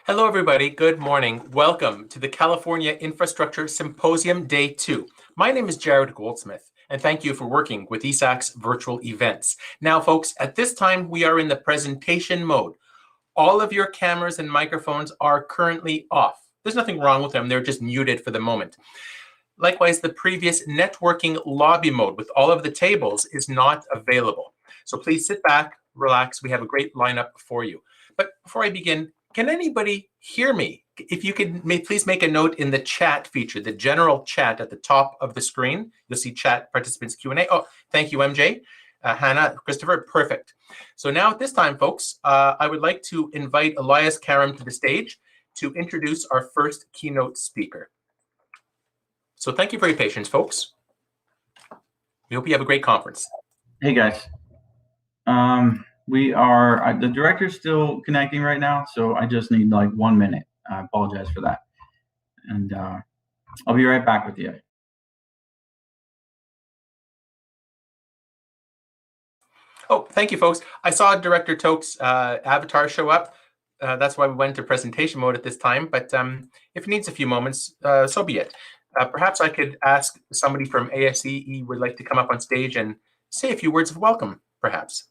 Hello, everybody. Good morning. Welcome to the California Infrastructure Symposium Day 2. My name is Jared Goldsmith, and thank you for working with ASCE's virtual events. Now, folks, at this time, we are in the presentation mode. All of your cameras and microphones are currently off. There's nothing wrong with them. They're just muted for the moment. Likewise, the previous networking lobby mode with all of the tables is not available. So please sit back, relax. We have a great lineup for you. But before I begin, can anybody hear me? If you could please make a note in the chat feature, the general chat at the top of the screen. You'll see chat participants Q&A. Oh, thank you, MJ. Hannah, Christopher, perfect. So now at this time, folks, I would like to invite Elias Karam to the stage to introduce our first keynote speaker. So thank you for your patience, folks. We hope you have a great conference. Hey, guys. The director's still connecting right now, so I just need like 1 minute. I apologize for that. And I'll be right back with you. Oh, thank you, folks. I saw Director Toke's avatar show up. That's why we went to presentation mode at this time. But if it needs a few moments, so be it. Perhaps I could ask somebody from ASCE would like to come up on stage and say a few words of welcome, perhaps.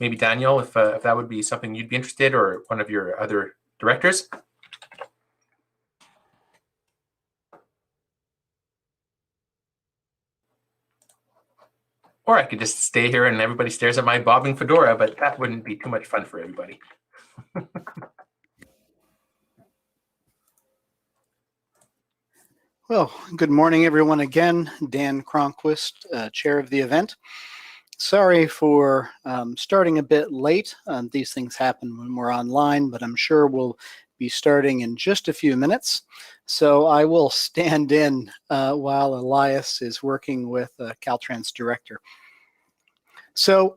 Maybe Daniel, if that would be something you'd be interested, or one of your other directors. Or I could just stay here and everybody stares at my bobbing fedora, but that wouldn't be too much fun for everybody. Well, good morning, everyone. Again, Dan Cronquist, chair of the event. Sorry for starting a bit late. These things happen when we're online, but I'm sure we'll be starting in just a few minutes. So I will stand in while Elias is working with Caltrans director. So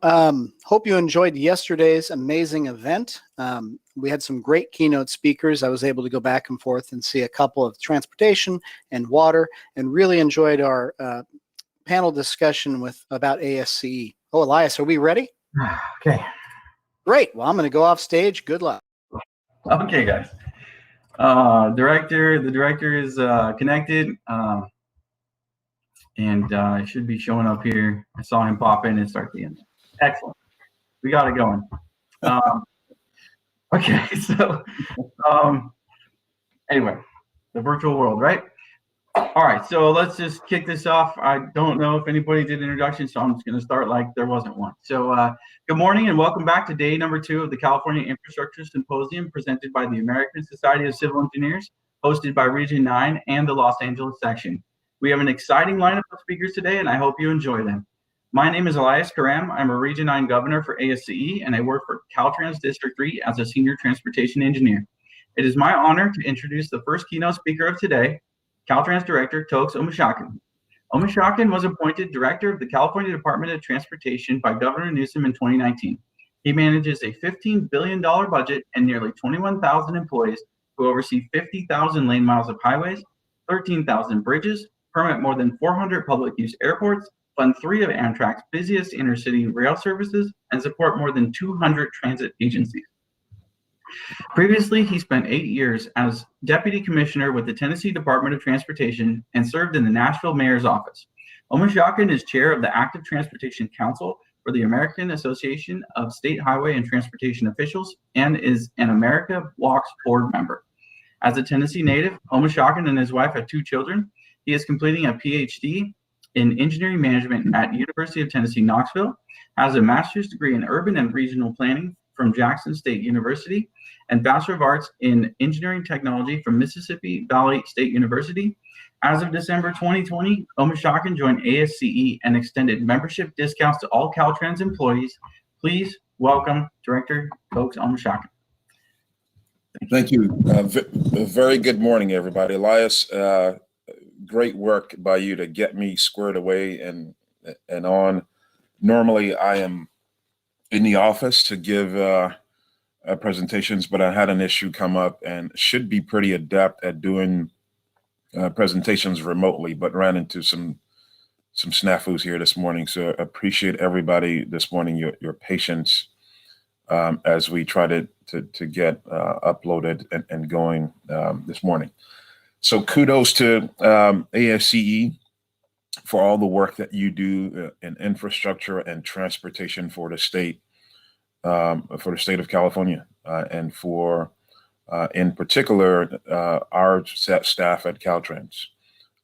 hope you enjoyed yesterday's amazing event. We had some great keynote speakers. I was able to go back and forth and see a couple of transportation and water, and really enjoyed our panel discussion about ASCE. Oh, Elias, are we ready? Okay. Great. Well, I'm going to go off stage. Good luck. Okay, guys. The director is connected, and it should be showing up here. I saw him pop in and start the end. Excellent. We got it going. Okay, so anyway, the virtual world, right? All right, so let's just kick this off. I don't know if anybody did introduction, so I'm just going to start like there wasn't one. So good morning and welcome back to day number 2 of the California Infrastructure Symposium presented by the American Society of Civil Engineers, hosted by Region 9 and the Los Angeles section. We have an exciting lineup of speakers today, and I hope you enjoy them. My name is Elias Karam. I'm a Region 9 governor for ASCE, and I work for Caltrans District 3 as a senior transportation engineer. It is my honor to introduce the first keynote speaker of today, Caltrans Director Tokes Omishakin. Omishakin was appointed Director of the California Department of Transportation by Governor Newsom in 2019. He manages a $15 billion budget and nearly 21,000 employees who oversee 50,000 lane miles of highways, 13,000 bridges, permit more than 400 public use airports, fund 3 of Amtrak's busiest intercity rail services, and support more than 200 transit agencies. Previously, he spent 8 years as Deputy Commissioner with the Tennessee Department of Transportation and served in the Nashville Mayor's Office. Omishakin is Chair of the Active Transportation Council for the American Association of State Highway and Transportation Officials and is an America Walks board member. As a Tennessee native, Omishakin and his wife have 2 children. He is completing a PhD in engineering management at University of Tennessee, Knoxville, has a master's degree in urban and regional planning from Jackson State University, and Bachelor of Arts in Engineering Technology from Mississippi Valley State University. As of December 2020, Omishakin joined ASCE and extended membership discounts to all Caltrans employees. Please welcome Director Tokes Omishakin. Thank you. Very good morning, everybody. Elias, great work by you to get me squared away and on. Normally, I am in the office to give presentations, but I had an issue come up and should be pretty adept at doing presentations remotely, but ran into some snafus here this morning. So appreciate everybody this morning, your patience as we try to to get uploaded and going this morning. So kudos to ASCE for all the work that you do in infrastructure and transportation for the state of California, and for in particular our staff at Caltrans.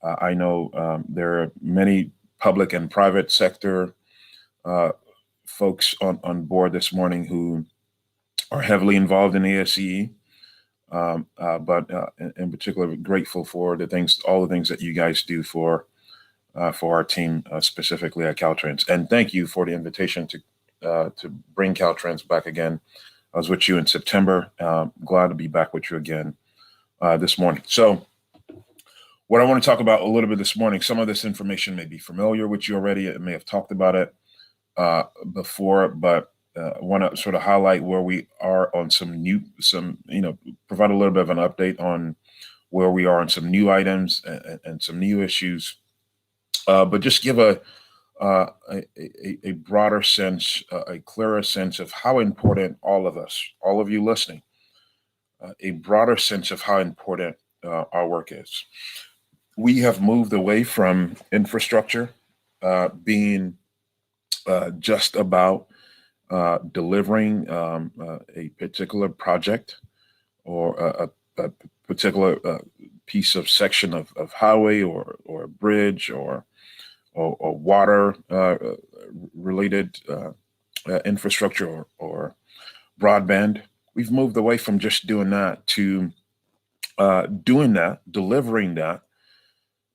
I know there are many public and private sector folks on board this morning who are heavily involved in ASCE, but in particular, grateful for all the things that you guys do for our team, specifically at Caltrans. And thank you for the invitation to bring Caltrans back again. I was with you in September. Glad to be back with you again this morning. So what I want to talk about a little bit this morning, some of this information may be familiar with you already. I may have talked about it before, but I want to sort of highlight where we are on provide a little bit of an update on where we are on some new items and some new issues, but just give a broader sense, a clearer sense of how important all of us, all of you listening, a broader sense of how important our work is. We have moved away from infrastructure being just about delivering a particular project or a particular piece of section of highway or a bridge or water related infrastructure or broadband. We've moved away from just doing that to delivering that,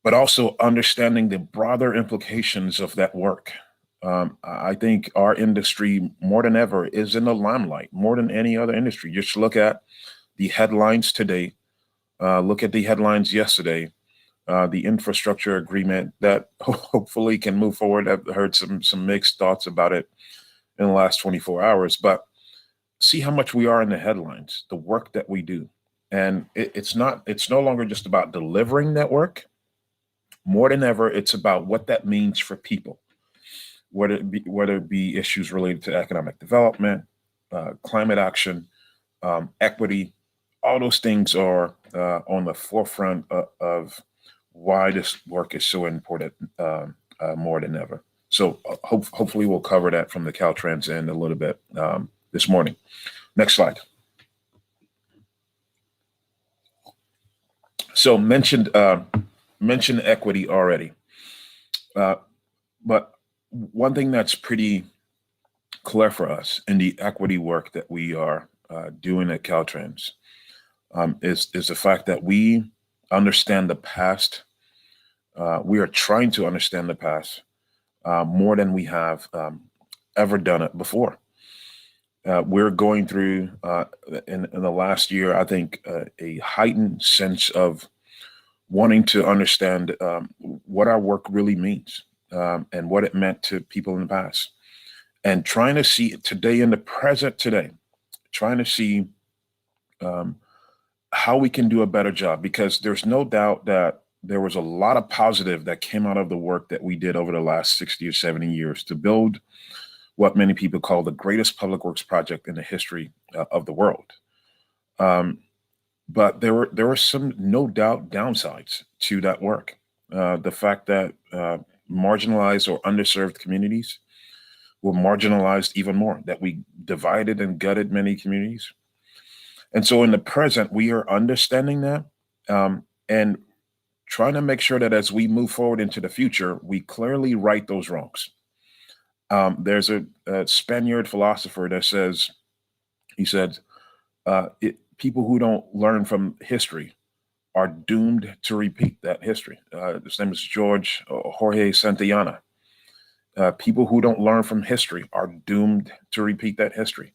but also understanding the broader implications of that work. I think our industry, more than ever, is in the limelight, more than any other industry. Just look at the headlines today. Look at the headlines yesterday. The infrastructure agreement that hopefully can move forward. I've heard some mixed thoughts about it in the last 24 hours, but see how much we are in the headlines, the work that we do. And it's no longer just about delivering that work. More than ever, it's about what that means for people. Whether it be issues related to economic development, climate action, equity, all those things are on the forefront of why this work is so important more than ever. So hopefully we'll cover that from the Caltrans end a little bit this morning. Next slide. So mentioned equity already, but one thing that's pretty clear for us in the equity work that we are doing at Caltrans is the fact that we understand the past. We are trying to understand the past more than we have ever done it before. We're going through in the last year, I think, a heightened sense of wanting to understand what our work really means. And what it meant to people in the past, and trying to see today in the present today, trying to see how we can do a better job, because there's no doubt that there was a lot of positive that came out of the work that we did over the last 60 or 70 years to build what many people call the greatest public works project in the history of the world. But there were some, no doubt, downsides to that work. The fact that marginalized or underserved communities were marginalized even more, that we divided and gutted many communities. And so in the present, we are understanding that and trying to make sure that as we move forward into the future, we clearly right those wrongs. There's a Spaniard philosopher that says, he said, people who don't learn from history are doomed to repeat that history. His name is Jorge Santillana. People who don't learn from history are doomed to repeat that history.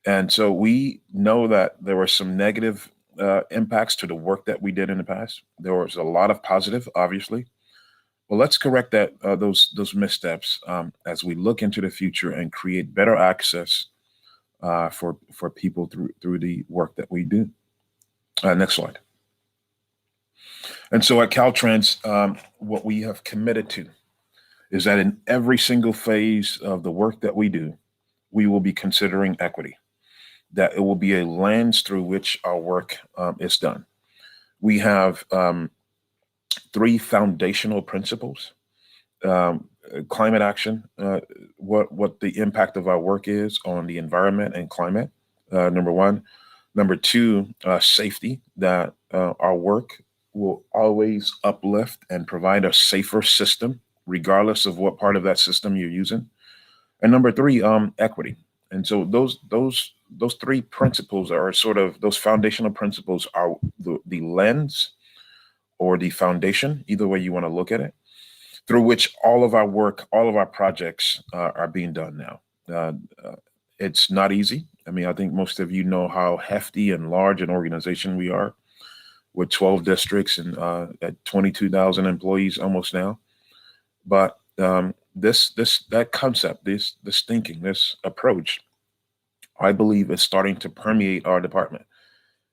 And so we know that there were some negative impacts to the work that we did in the past. There was a lot of positive, obviously. Well, let's correct that those missteps as we look into the future and create better access for people through the work that we do. Next slide. And so at Caltrans, what we have committed to is that in every single phase of the work that we do, we will be considering equity. that it will be a lens through which our work is done. We have 3 foundational principles. Climate action, what the impact of our work is on the environment and climate, number 1. Number 2, safety, that our work will always uplift and provide a safer system, regardless of what part of that system you're using. And number 3, equity. And so those 3 principles are sort of, those foundational principles are the lens or the foundation, either way you want to look at it, through which all of our work, all of our projects are being done now. It's not easy. I mean, I think most of you know how hefty and large an organization we are, with 12 districts and at 22,000 employees almost now. But that concept, this thinking, this approach, I believe is starting to permeate our department.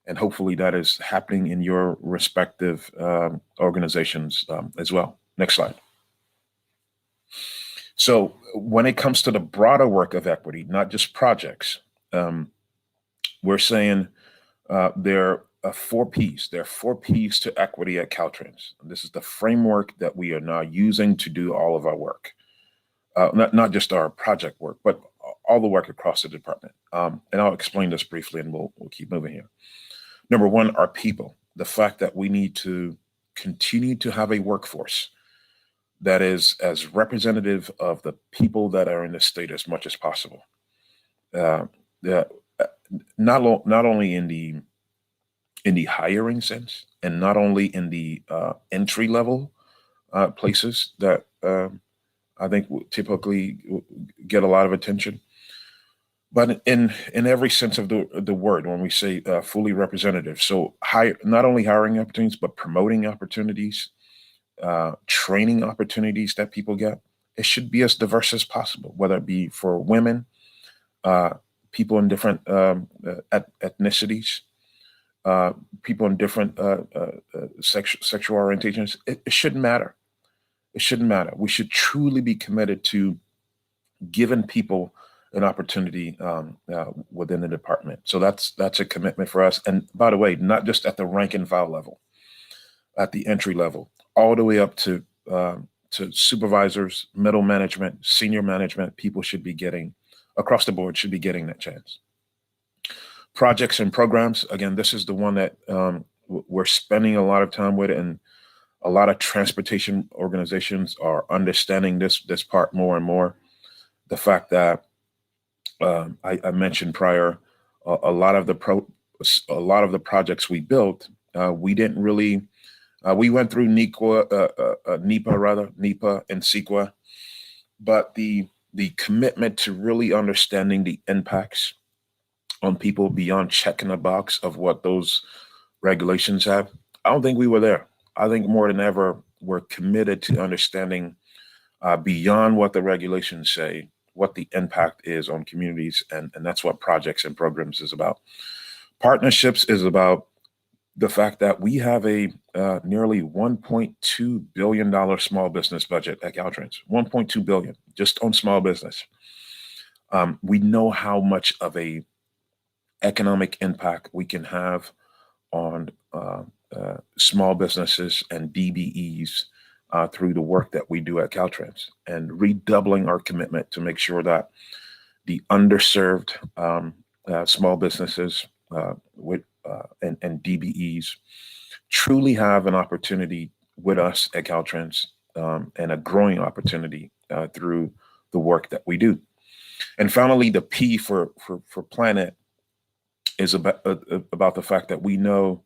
And hopefully that is happening in your respective organizations as well. Next slide. So when it comes to the broader work of equity, not just projects, we're saying there are 4 Ps. There are 4 Ps to equity at Caltrans. This is the framework that we are now using to do all of our work. Not just our project work, but all the work across the department. And I'll explain this briefly and we'll keep moving here. Number 1, our people. The fact that we need to continue to have a workforce that is as representative of the people that are in the state as much as possible. Not only in the hiring sense, and not only in the entry level places that I think typically get a lot of attention, but in every sense of the word, when we say fully representative. So not only hiring opportunities, but promoting opportunities, training opportunities that people get. It should be as diverse as possible, whether it be for women, people in different ethnicities, people in different sexual orientations. It shouldn't matter. It shouldn't matter. We should truly be committed to giving people an opportunity within the department. So that's a commitment for us. And by the way, not just at the rank and file level, at the entry level, all the way up to supervisors, middle management, senior management. People should be getting, across the board, should be getting that chance. Projects and programs. Again, this is the one that we're spending a lot of time with, and a lot of transportation organizations are understanding this part more and more. The fact that I mentioned prior, a lot of the projects we built, we didn't really. We went through NEPA and CEQA, but the commitment to really understanding the impacts on people beyond checking a box of what those regulations have, I don't think we were there. I think more than ever, we're committed to understanding beyond what the regulations say, what the impact is on communities, and that's what projects and programs is about. Partnerships is about the fact that we have a nearly $1.2 billion small business budget at Caltrans, $1.2 billion just on small business. We know how much of a economic impact we can have on small businesses and DBEs through the work that we do at Caltrans, and redoubling our commitment to make sure that the underserved small businesses and DBEs truly have an opportunity with us at Caltrans, and a growing opportunity through the work that we do. And finally, the P for planet is about the fact that we know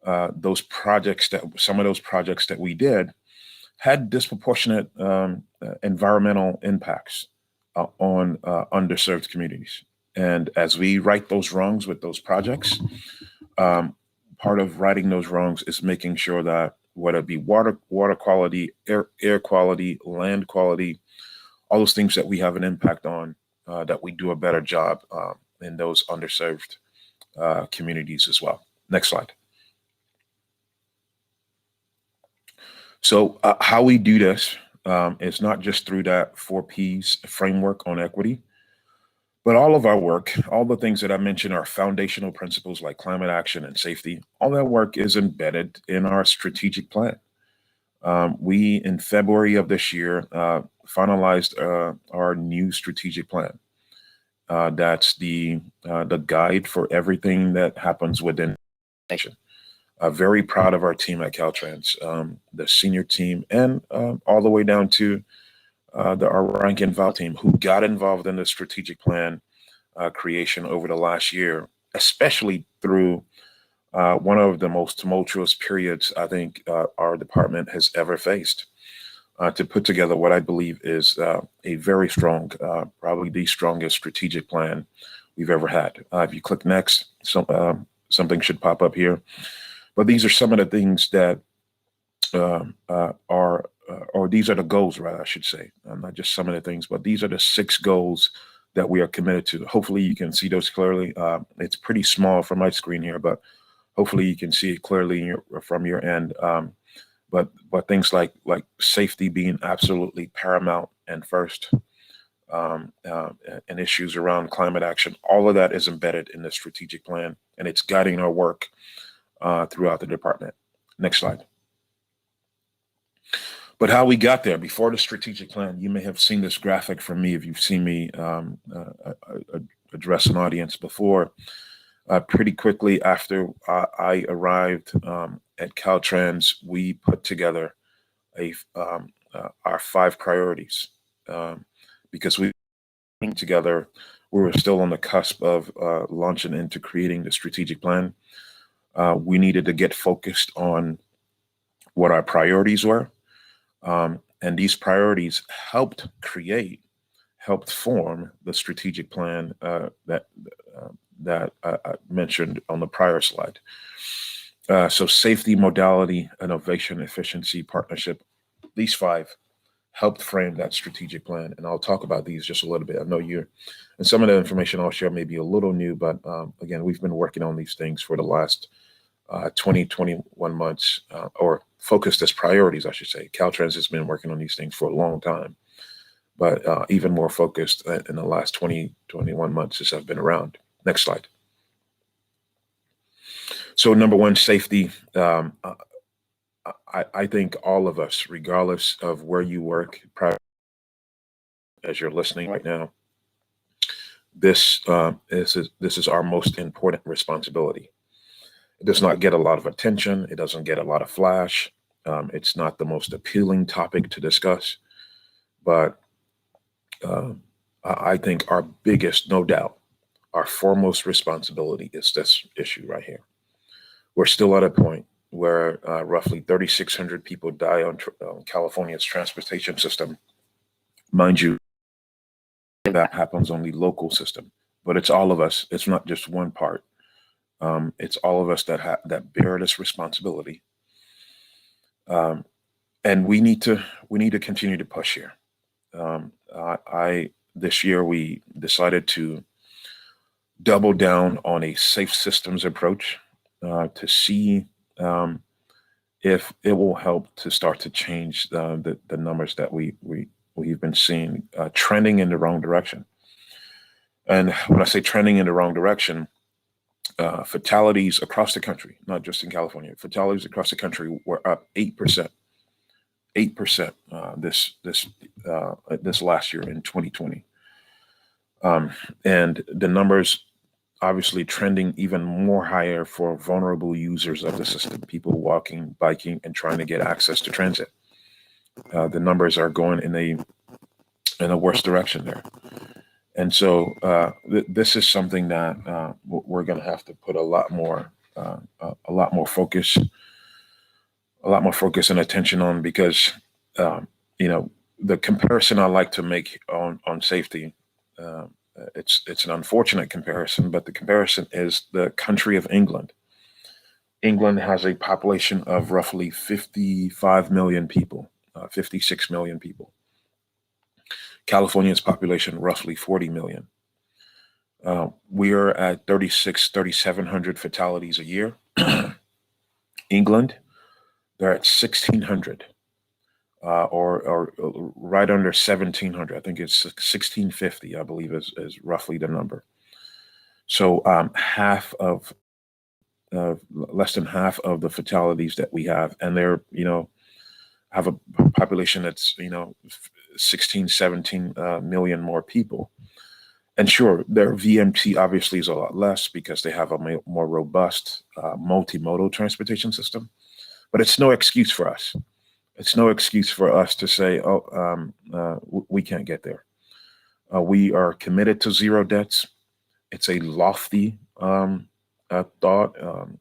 some of those projects that we did had disproportionate environmental impacts on underserved communities. And as we right those wrongs with those projects, part of righting those wrongs is making sure that whether it be water quality, air quality, land quality, all those things that we have an impact on, that we do a better job in those underserved communities as well. Next slide. So how we do this is not just through that 4 Ps framework on equity, But all of our work, all the things that I mentioned are foundational principles like climate action and safety. All that work is embedded in our strategic plan. We, in February of this year, finalized our new strategic plan. That's the guide for everything that happens within the nation. Very proud of our team at Caltrans, the senior team, and all the way down to our rank and file team, who got involved in the strategic plan creation over the last year, especially through one of the most tumultuous periods I think our department has ever faced, to put together what I believe is a very strong, probably the strongest strategic plan we've ever had. If you click next, something should pop up here. But these are some of the things that or these are the goals, rather, I should say, not just some of the things, but these are the 6 goals that we are committed to. Hopefully you can see those clearly. It's pretty small from my screen here, but hopefully you can see it clearly from your end. But things like safety being absolutely paramount and first, and issues around climate action, all of that is embedded in the strategic plan, and it's guiding our work throughout the department. Next slide. But how we got there before the strategic plan, you may have seen this graphic from me if you've seen me address an audience before. Pretty quickly after I arrived at Caltrans, we put together our 5 priorities, because we together, we were still on the cusp of launching into creating the strategic plan. We needed to get focused on what our priorities were. And these priorities helped form the strategic plan that I mentioned on the prior slide. So safety, modality, innovation, efficiency, partnership, these 5 helped frame that strategic plan. And I'll talk about these just a little bit. I know and some of the information I'll share may be a little new, but again, we've been working on these things for the last 21 months, or focused as priorities, I should say. Caltrans has been working on these things for a long time, but even more focused in the last 21 months since I've been around. Next slide. So number 1, safety. I think all of us, regardless of where you work, as you're listening right now, this is our most important responsibility. It does not get a lot of attention. It doesn't get a lot of flash. It's not the most appealing topic to discuss, but I think our biggest, no doubt, our foremost responsibility is this issue right here. We're still at a point where roughly 3,600 people die on California's transportation system. Mind you, that happens on the local system, but it's all of us. It's not just one part. It's all of us that bear this responsibility, and we need to continue to push here. This year we decided to double down on a safe systems approach to see if it will help to start to change the numbers that we've been seeing trending in the wrong direction. And when I say trending in the wrong direction, fatalities across the country, not just in California, fatalities across the country were up 8%. 8% this last year in 2020. And the numbers obviously trending even more higher for vulnerable users of the system, people walking, biking, and trying to get access to transit. The numbers are going in a worse direction there. And so this is something that we're going to have to put a lot more focus and attention on, because the comparison I like to make on safety, it's an unfortunate comparison, but the comparison is the country of England. England has a population of roughly 55 million people, 56 million people. California's population, roughly 40 million. We are at 3,700 fatalities a year. England, they're at 1,600. or right under 1,700. I think it's 1,650, I believe is roughly the number. So less than half of the fatalities that we have, and they're, have a population that's, 16, 17 million more people. And sure, their VMT obviously is a lot less because they have a more robust multimodal transportation system, but it's no excuse for us. It's no excuse for us to say, we can't get there. We are committed to zero deaths. It's a lofty thought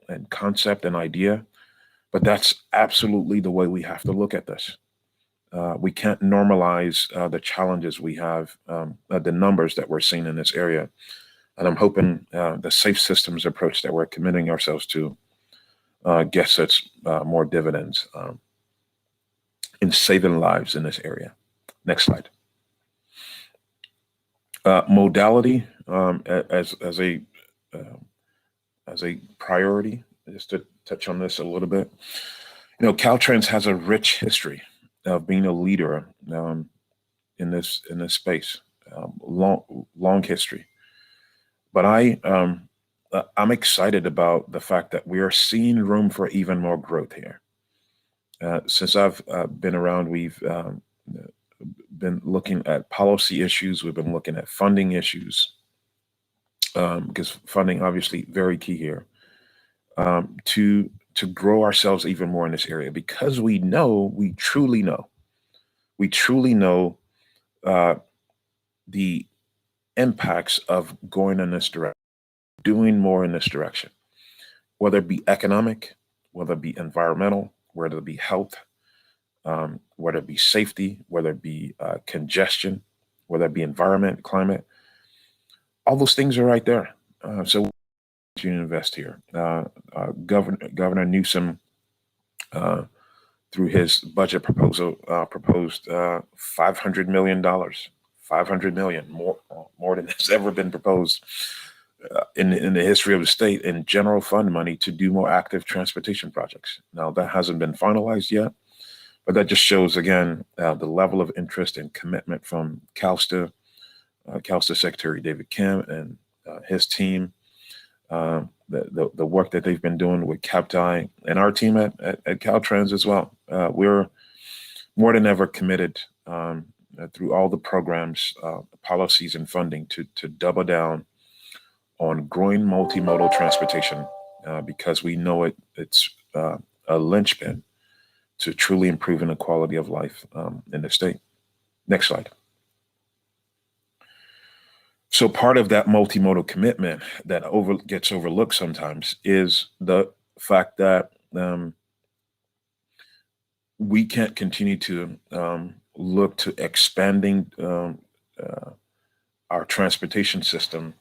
and concept and idea, but that's absolutely the way we have to look at this. We can't normalize the challenges we have, the numbers that we're seeing in this area. And I'm hoping the safe systems approach that we're committing ourselves to gets us more dividends in saving lives in this area. Next slide. Modality as a priority, just to touch on this a little bit. Caltrans has a rich history of being a leader in this space, long history. But I'm excited about the fact that we are seeing room for even more growth here. Since I've been around, we've been looking at policy issues. We've been looking at funding issues, because funding obviously very key here, to grow ourselves even more in this area, because we truly know the impacts of going in this direction, doing more in this direction, whether it be economic, whether it be environmental, whether it be health, whether it be safety, whether it be congestion, whether it be environment, climate. All those things are right there. So you invest here. Governor Newsom, through his budget proposal, proposed $500 million, $500 million, more than has ever been proposed in the history of the state in general fund money to do more active transportation projects. Now, that hasn't been finalized yet, but that just shows, again, the level of interest and commitment from CalSTA Secretary David Kim and his team, the work that they've been doing with CAPTI and our team at Caltrans as well. We're more than ever committed through all the programs, policies, and funding to double down on growing multimodal transportation, because we know it's a linchpin to truly improving the quality of life in the state. Next slide. So part of that multimodal commitment that gets overlooked sometimes is the fact that we can't continue to look to expanding our transportation system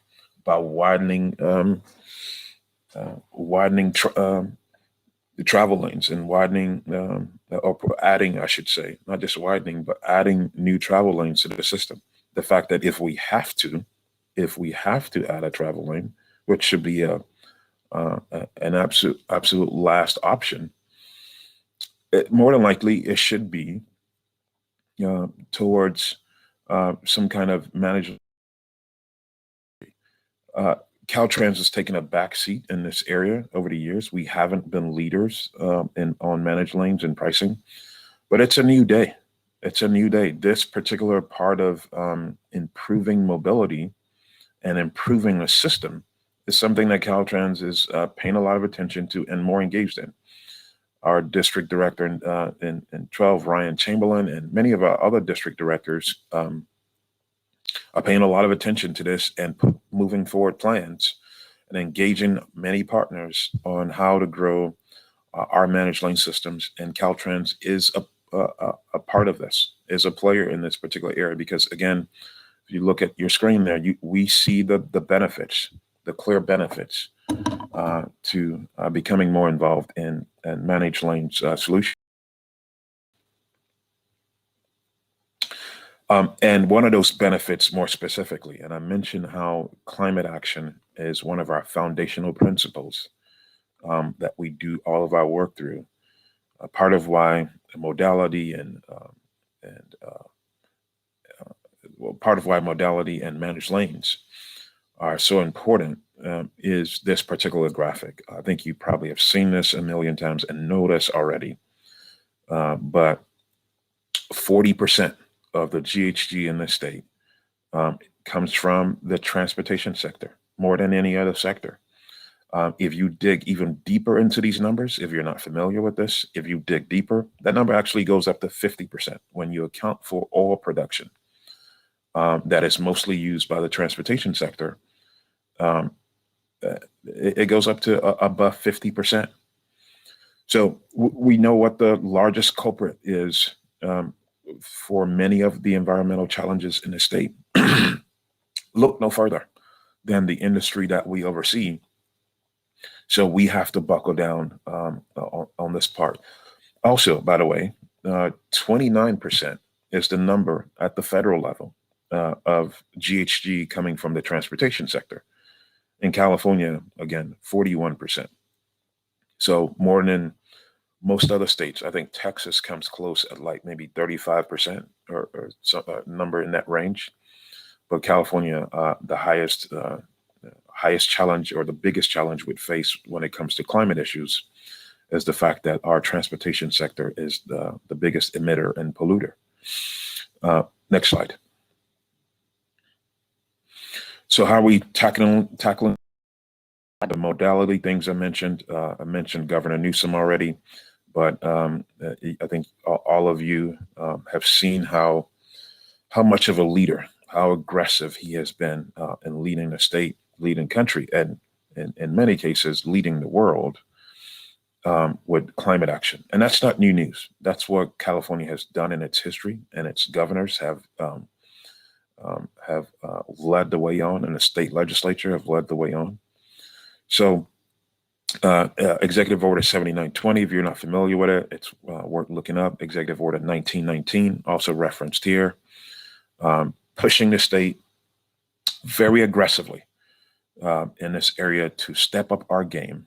by widening the travel lanes and widening or adding, I should say, not just widening, but adding new travel lanes to the system. The fact that if we have to add a travel lane, which should be an absolute last option, more than likely it should be towards some kind of management. Caltrans has taken a back seat in this area over the years. We haven't been leaders on managed lanes and pricing, but it's a new day. It's a new day. This particular part of improving mobility and improving the system is something that Caltrans is paying a lot of attention to and more engaged in. Our district director in 12, Ryan Chamberlain, and many of our other district directors are paying a lot of attention to this and moving forward plans and engaging many partners on how to grow our managed lane systems. And Caltrans is a part of this, is a player in this particular area, because again, if you look at your screen there, we see the benefits, the clear benefits to becoming more involved in managed lanes solutions. And one of those benefits more specifically, and I mentioned how climate action is one of our foundational principles that we do all of our work through. a part of why modality and part of why modality and managed lanes are so important is this particular graphic. I think you probably have seen this a million times and know this already, but 40% of the GHG in the state comes from the transportation sector, more than any other sector. If you dig even deeper into these numbers, if you're not familiar with this, if you dig deeper, that number actually goes up to 50% when you account for oil production that is mostly used by the transportation sector. It goes up to above 50%. So we know what the largest culprit is for many of the environmental challenges in the state. Look no further than the industry that we oversee. So we have to buckle down on this part. Also, by the way, 29% is the number at the federal level of GHG coming from the transportation sector. In California, again, 41%. So more than most other states. I think Texas comes close at like maybe 35% or some number in that range. But California, the highest challenge or the biggest challenge we'd face when it comes to climate issues is the fact that our transportation sector is the biggest emitter and polluter. Next slide. So how are we tackling the modality things I mentioned? I mentioned Governor Newsom already, but I think all of you have seen how much of a leader, how aggressive he has been in leading the state, leading country, and in many cases leading the world with climate action. And that's not new news. That's what California has done in its history, and its governors have led the way on, and the state legislature have led the way on. So Executive Order 7920, if you're not familiar with it, it's worth looking up. Executive Order 1919, also referenced here, pushing the state very aggressively in this area to step up our game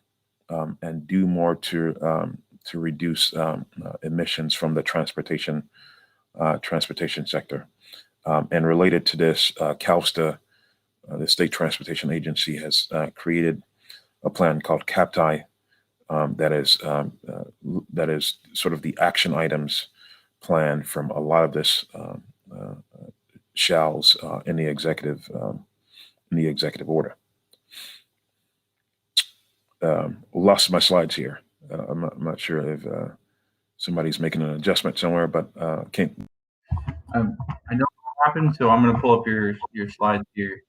and do more to reduce emissions from the transportation sector. And related to this, CalSTA, the State Transportation Agency, has created a plan called CAPTI that is sort of the action items plan from a lot of this shalls in the executive order. Lost my slides here. I'm not sure if somebody's making an adjustment somewhere, but can't. I know what happened, so I'm going to pull up your slides here.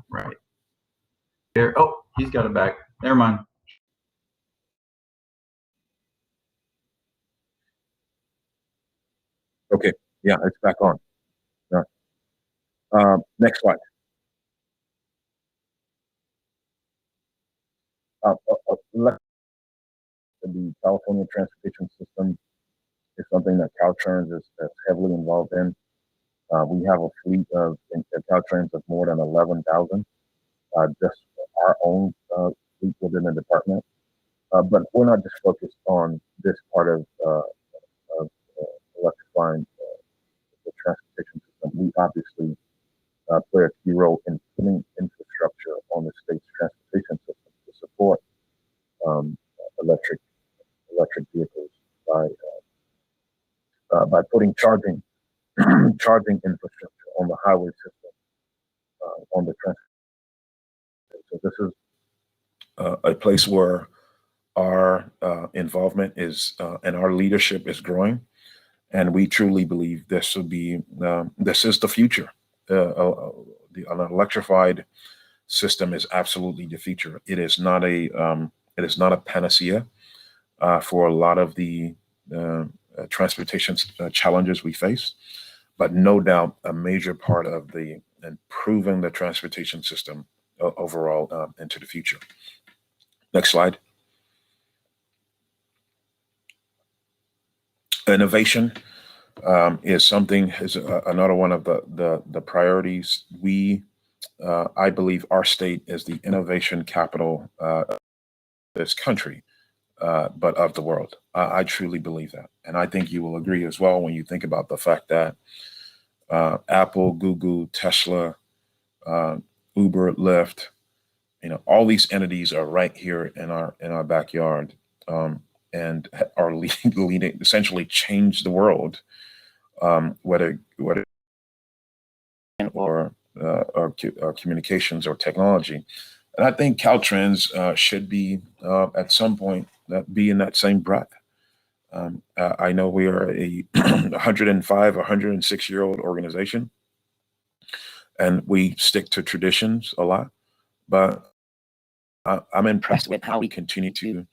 Right there. Oh, he's got it back. Never mind. Okay. Yeah, it's back on. Next slide. The California transportation system is something that Caltrans is heavily involved in. We have a fleet of Caltrans of more than 11,000, just our own fleet within the department. But we're not just focused on this part of electrifying the transportation system. We obviously play a key role in putting infrastructure on the state's transportation system to support electric vehicles by putting charging infrastructure on the highway system, on the transportation. So this is a place where our involvement is and our leadership is growing, and we truly believe this will be this is the future. An electrified system is absolutely the future. It is not a panacea for a lot of the transportation challenges we face, but no doubt a major part of the improving the transportation system overall into the future. Next slide. Innovation is another one of the priorities. I believe our state is the innovation capital of this country. but of the world. I truly believe that. And I think you will agree as well when you think about the fact that Apple, Google, Tesla, Uber, Lyft, all these entities are right here in our backyard, and are leading essentially change the world, whether or communications or technology. And I think Caltrans should be at some point be in that same breath. I know we are a 105, 106-year-old organization, and we stick to traditions a lot, but I'm impressed with how we continue to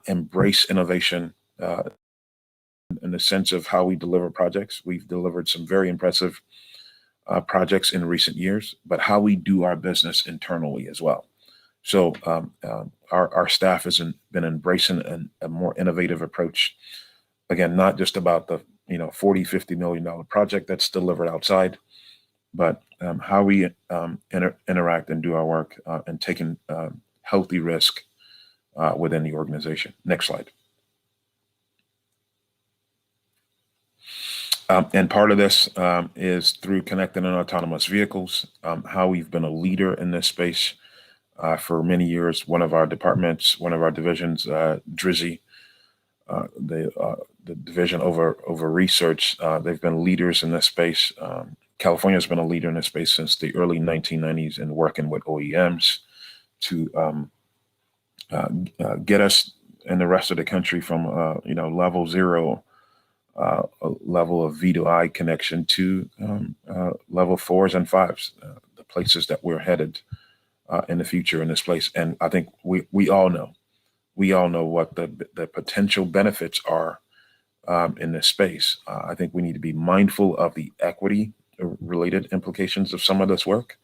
embrace innovation in the sense of how we deliver projects. We've delivered some very impressive projects in recent years, but how we do our business internally as well. So our staff has been embracing a more innovative approach. Again, not just about the $40-50 million project that's delivered outside, but how we interact and do our work and taking healthy risk within the organization. Next slide. And part of this is through connected and autonomous vehicles, how we've been a leader in this space for many years. One of our departments, one of our divisions, DRISI, the division over research, they've been leaders in this space. California has been a leader in this space since the early 1990s in working with OEMs to get us and the rest of the country from level 0, a level of V2I connection to level 4s and 5s, the places that we're headed in the future in this place. And I think we all know what the potential benefits are in this space. I think we need to be mindful of the equity related implications of some of this work,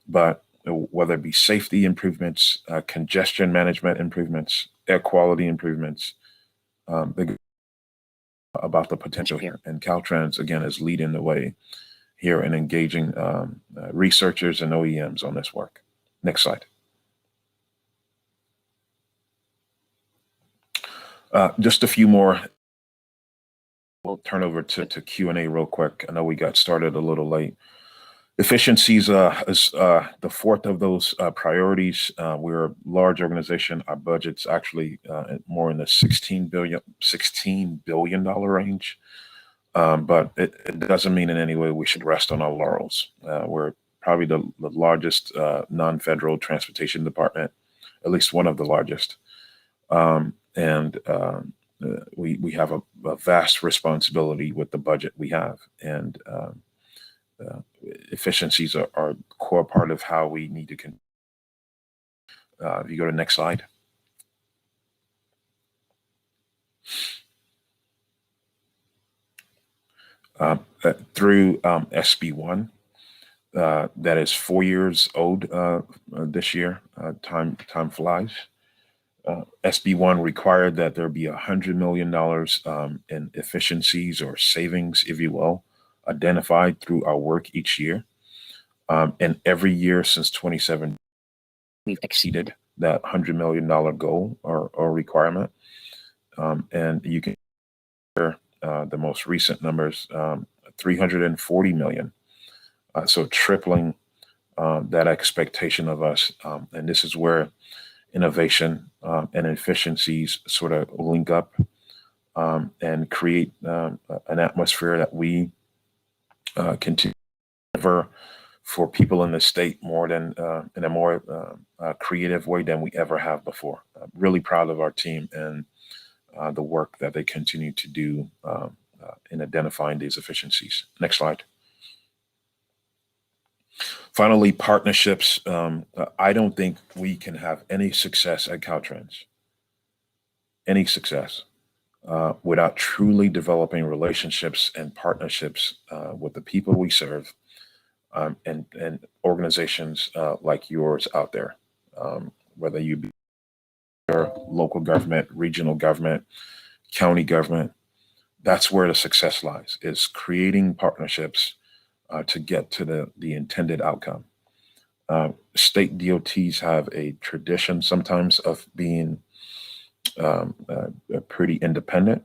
but whether it be safety improvements, congestion management improvements, air quality improvements, about the potential here. And Caltrans, again, is leading the way here in engaging researchers and OEMs on this work. Next slide. Just a few more. We'll turn over to Q&A real quick. I know we got started a little late. Efficiencies is the fourth of those priorities. We're a large organization. Our budget's actually more in the $16 billion range. But it doesn't mean in any way we should rest on our laurels. We're probably the largest non-federal transportation department, at least one of the largest. And we have a vast responsibility with the budget we have. And efficiencies are a core part of how we need to if you go to the next slide. Through SB1, that is 4 years old this year. Time flies. SB1 required that there be $100 million in efficiencies or savings, if you will, identified through our work each year. And every year since 2017, we've exceeded that $100 million goal or requirement. And you can hear the most recent numbers, 340 million. So tripling that expectation of us. And this is where innovation and efficiencies sort of link up and create an atmosphere that we continue to deliver for people in the state more than in a more creative way than we ever have before. I'm really proud of our team and the work that they continue to do in identifying these efficiencies. Next slide. Finally, partnerships. I don't think we can have any success at Caltrans, any success, without truly developing relationships and partnerships with the people we serve and organizations like yours out there, whether you be your local government, regional government, county government. That's where the success lies, is creating partnerships to get to the intended outcome. State DOTs have a tradition sometimes of being pretty independent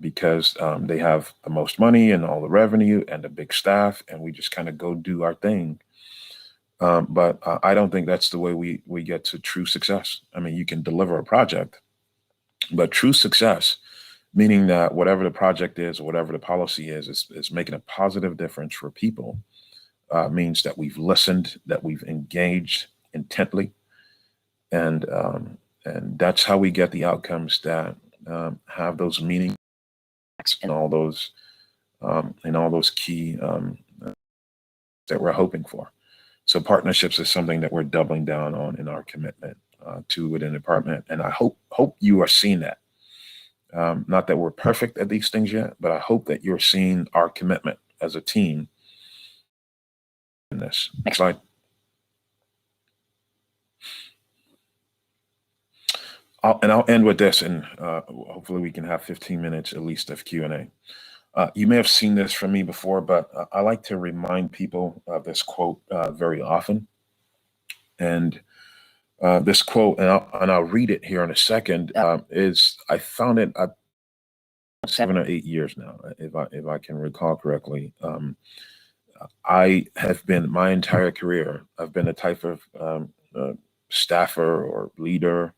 because they have the most money and all the revenue and a big staff, and we just kind of go do our thing. But I don't think that's the way we get to true success. I mean, you can deliver a project, but true success, meaning that whatever the project is or whatever the policy is making a positive difference for people, means that we've listened, that we've engaged intently, and that's how we get the outcomes that have those meanings and all those key that we're hoping for. So partnerships is something that we're doubling down on in our commitment to within the department, and I hope you are seeing that. Not that we're perfect at these things yet, but I hope that you're seeing our commitment as a team in this. Next slide. I'll end with this, and hopefully we can have 15 minutes at least of Q&A. You may have seen this from me before, but I like to remind people of this quote very often. And this quote, and I'll read it here in a second, is I found it 7 or 8 years now, if I can recall correctly. I have been, my entire career, I've been a type of staffer or leader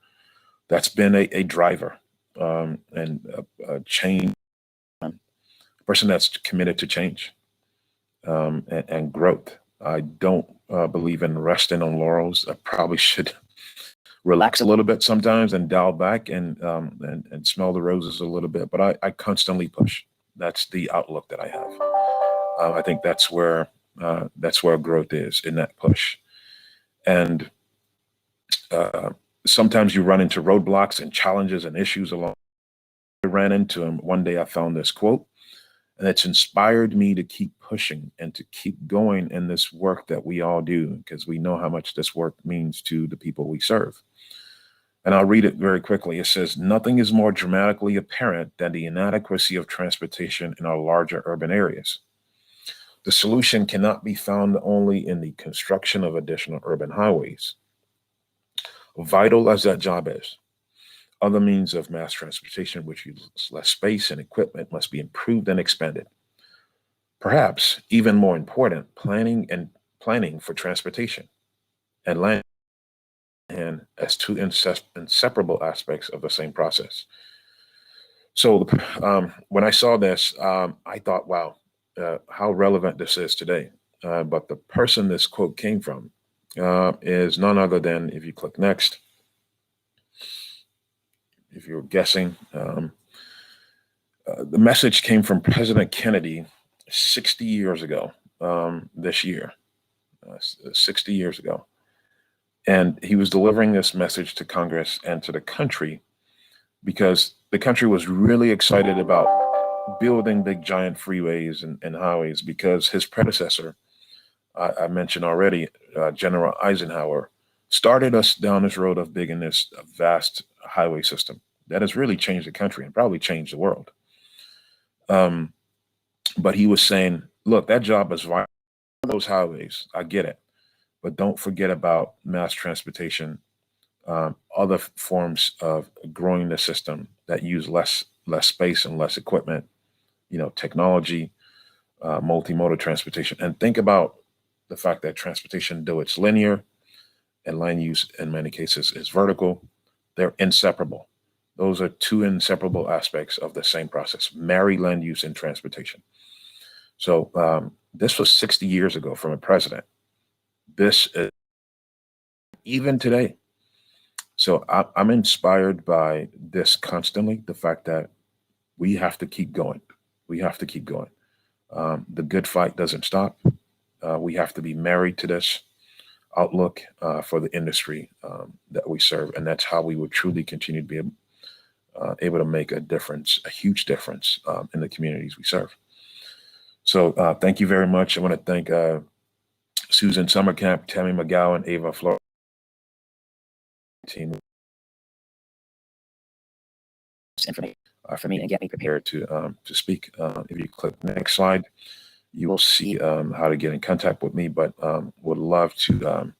that's been a driver and a change, person that's committed to change and growth. I don't believe in resting on laurels. I probably should relax a little bit sometimes and dial back and smell the roses a little bit, but I constantly push. That's the outlook that I have. I think that's where growth is, in that push. And sometimes you run into roadblocks and challenges and issues along. I ran into them. One day I found this quote, and it's inspired me to keep pushing and to keep going in this work that we all do, because we know how much this work means to the people we serve. And I'll read it very quickly. It says, "Nothing is more dramatically apparent than the inadequacy of transportation in our larger urban areas. The solution cannot be found only in the construction of additional urban highways. Vital as that job is, other means of mass transportation, which use less space and equipment, must be improved and expanded. Perhaps even more important, planning for transportation and land and as two inseparable aspects of the same process." So when I saw this, I thought, wow, how relevant this is today. But the person this quote came from is none other than, if you click next, if you're guessing, the message came from President Kennedy 60 years ago, this year, 60 years ago. And he was delivering this message to Congress and to the country because the country was really excited about building big giant freeways and highways, because his predecessor, I mentioned already, General Eisenhower, started us down this road of building this vast highway system that has really changed the country and probably changed the world. But he was saying, look, that job is vital. Those highways, I get it, but don't forget about mass transportation, other forms of growing the system that use less space and less equipment, technology, multimodal transportation. And think about the fact that transportation, though it's linear and land use in many cases is vertical, they're inseparable. Those are two inseparable aspects of the same process: marry land use and transportation. So this was 60 years ago from a president. This is even today. So I'm inspired by this constantly, the fact that we have to keep going. We have to keep going. The good fight doesn't stop. We have to be married to this outlook for the industry that we serve. And that's how we would truly continue to be able to make a difference, a huge difference in the communities we serve. So thank you very much. I want to thank Susan Summercamp, Tammy McGowan, Ava Flores, team information for me and get me prepared to speak. If you click next slide, you will see how to get in contact with me. But would love to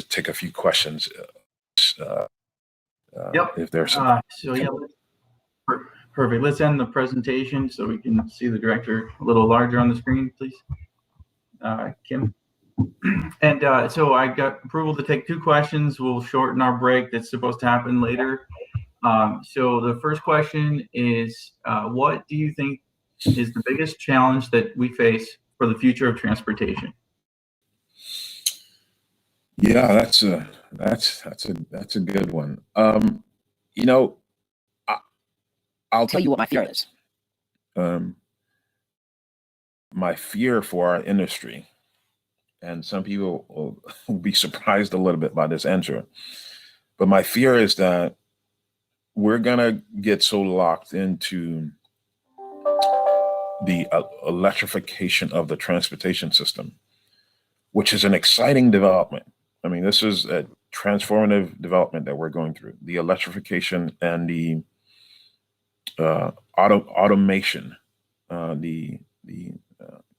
take a few questions Yep. If there's So yeah, perfect. Let's end the presentation so we can see the director a little larger on the screen, please, Kim. And so I got approval to take 2 questions. We'll shorten our break that's supposed to happen later. So the first question is, what do you think is the biggest challenge that we face for the future of transportation? Yeah, that's a good one. You know, I'll tell you what my fear is. My fear for our industry, and some people will be surprised a little bit by this answer, but my fear is that we're gonna get so locked into the electrification of the transportation system, which is an exciting development. I mean, this is a transformative development that we're going through, the electrification and the automation, the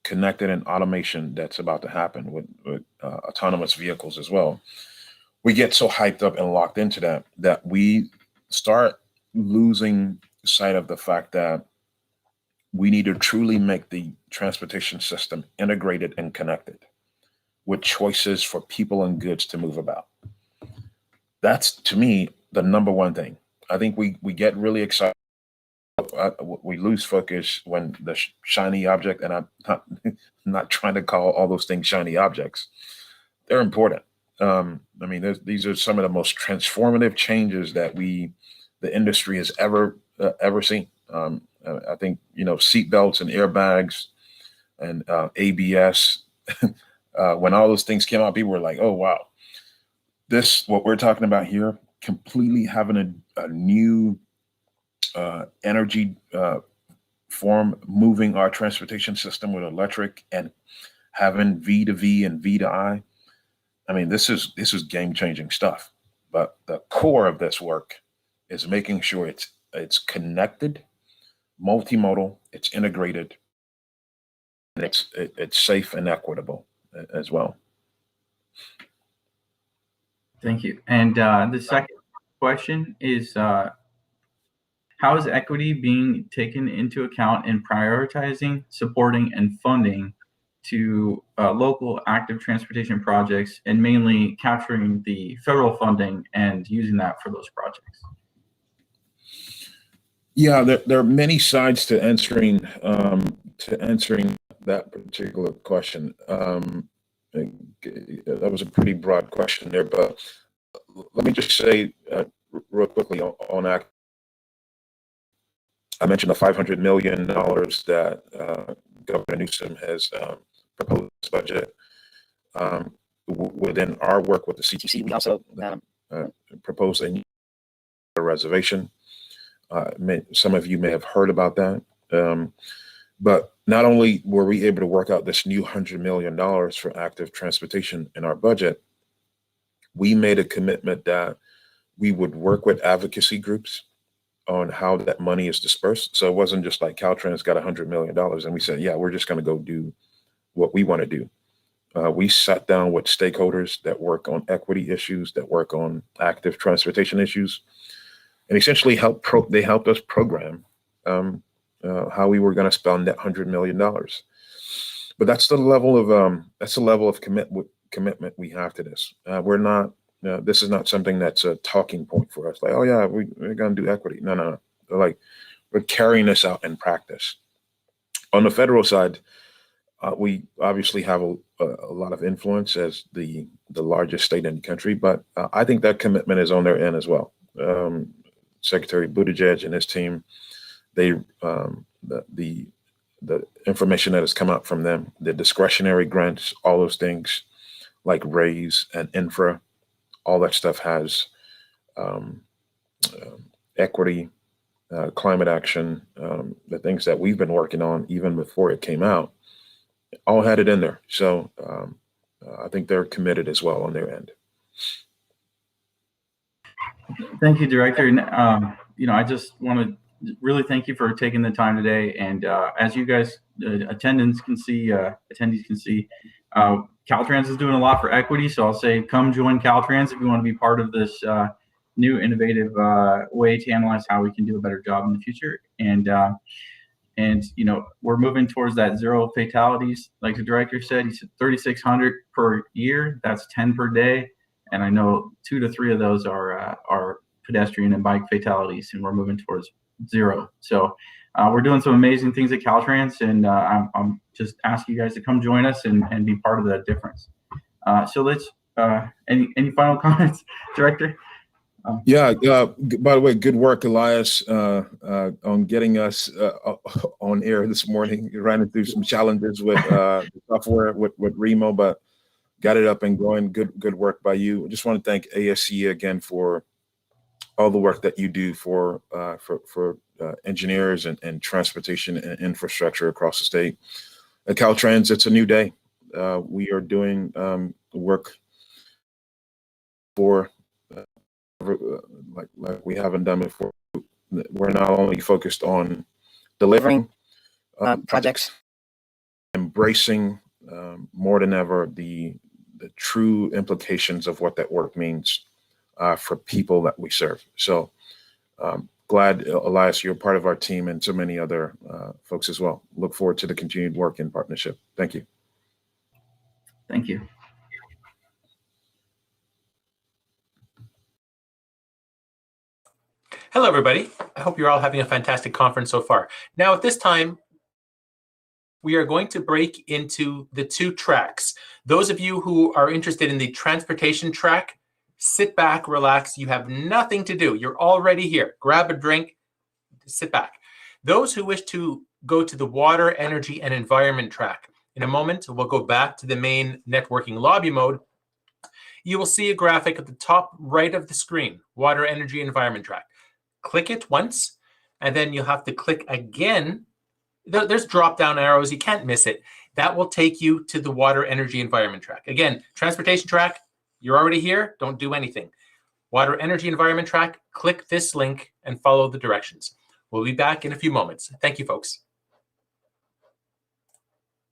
connected and automation that's about to happen with autonomous vehicles as well. We get so hyped up and locked into that we start losing sight of the fact that we need to truly make the transportation system integrated and connected with choices for people and goods to move about. That's, to me, the number one thing. I think we get really excited. We lose focus when the shiny object, and I'm not trying to call all those things shiny objects. They're important. I mean, these are some of the most transformative changes that the industry has ever seen. I think, seatbelts and airbags and ABS, when all those things came out, people were like, oh, wow, what we're talking about here, completely having a new energy form, moving our transportation system with electric and having V to V and V to I. I mean, this is game-changing stuff. But the core of this work is making sure it's connected, multimodal, it's integrated, and it's safe and equitable as well. Thank you. And the second question is, how is equity being taken into account in prioritizing, supporting, and funding to local active transportation projects, and mainly capturing the federal funding and using that for those projects? Yeah, there are many sides to answering that particular question. That was a pretty broad question there, but let me just say real quickly on ACT. I mentioned the $500 million that Governor Newsom has proposed budget. Within our work with the CTC, we also proposed a reservation. Some of you may have heard about that. But not only were we able to work out this new $100 million for active transportation in our budget, we made a commitment that we would work with advocacy groups on how that money is dispersed. So it wasn't just like Caltrans got $100 million and we said, yeah, we're just going to go do what we want to do. We sat down with stakeholders that work on equity issues, that work on active transportation issues, and essentially they helped us program how we were going to spend that $100 million. But that's the level of commitment we have to this. This is not something that's a talking point for us. Like, oh yeah, we're going to do equity. No. Like, we're carrying this out in practice. On the federal side, we obviously have a lot of influence as the largest state in the country, but I think that commitment is on their end as well. Secretary Buttigieg and his team, the information that has come out from them, the discretionary grants, all those things like RAISE and infra, all that stuff has equity, climate action, the things that we've been working on even before it came out, all had it in there. So I think they're committed as well on their end. Thank you, Director. And, I just want to really thank you for taking the time today. And as you guys, attendees can see, Caltrans is doing a lot for equity. So I'll say, come join Caltrans if you want to be part of this new innovative way to analyze how we can do a better job in the future. And you know, we're moving towards that 0 fatalities. Like the director said, he said 3,600 per year. That's 10 per day. And I know 2 to 3 of those are pedestrian and bike fatalities, and we're moving towards 0. So we're doing some amazing things at Caltrans, and I'm just asking you guys to come join us and be part of that difference. So let's, any final comments, Director? Yeah. By the way, good work, Elias, on getting us on air this morning. You ran into some challenges with the software with Remo, but got it up and going. Good work by you. I just want to thank ASCE again for all the work that you do for engineers and transportation and infrastructure across the state. At Caltrans, it's a new day. We are doing work for like we haven't done before. We're not only focused on delivering projects, embracing more than ever the true implications of what that work means for people that we serve. So glad, Elias, you're part of our team, and so many other folks as well. Look forward to the continued work in partnership. Thank you. Thank you. Hello, everybody. I hope you're all having a fantastic conference so far. Now, at this time, we are going to break into the 2 tracks. Those of you who are interested in the transportation track, sit back, relax. You have nothing to do. You're already here. Grab a drink, sit back. Those who wish to go to the water, energy, and environment track, in a moment, we'll go back to the main networking lobby mode. You will see a graphic at the top right of the screen, water, energy, environment track. Click it once, and then you'll have to click again. There's drop-down arrows. You can't miss it. That will take you to the water, energy, environment track. Again, transportation track, you're already here. Don't do anything. Water, energy, environment track, click this link and follow the directions. We'll be back in a few moments. Thank you, folks.